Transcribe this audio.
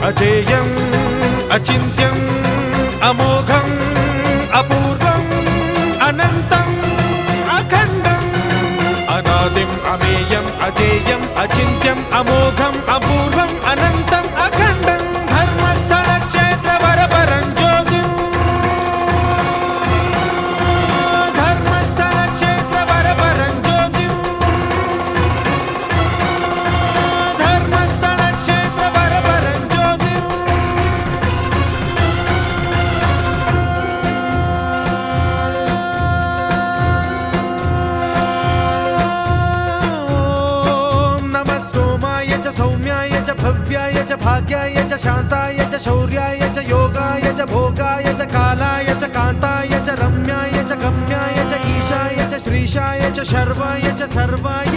అజేయం అచింత్యం అమోఘం అపూర్వం అనంతం అఖండం అనాదిం అమేయం అజేయం అచింత్యం అమోఘం అపూర్వం అనంతం అఖండం ధర్మస్థల క్షేత్ర వరపరం జ్యోతిం ధర్మస్థల క్షేత్ర వరపరం జ్యోతిం ధర్మస్థల క్షేత్ర వరపరం జ్యోతిం सौम्याय च भव्याय च भाग्याय च शान्ताय च शौर्याय च योगाय च भोगाय च कालाय च कान्ताय च रम्याय च गम्याय च ईशाय च श्रीशाय च शर्वाय च सर्वाय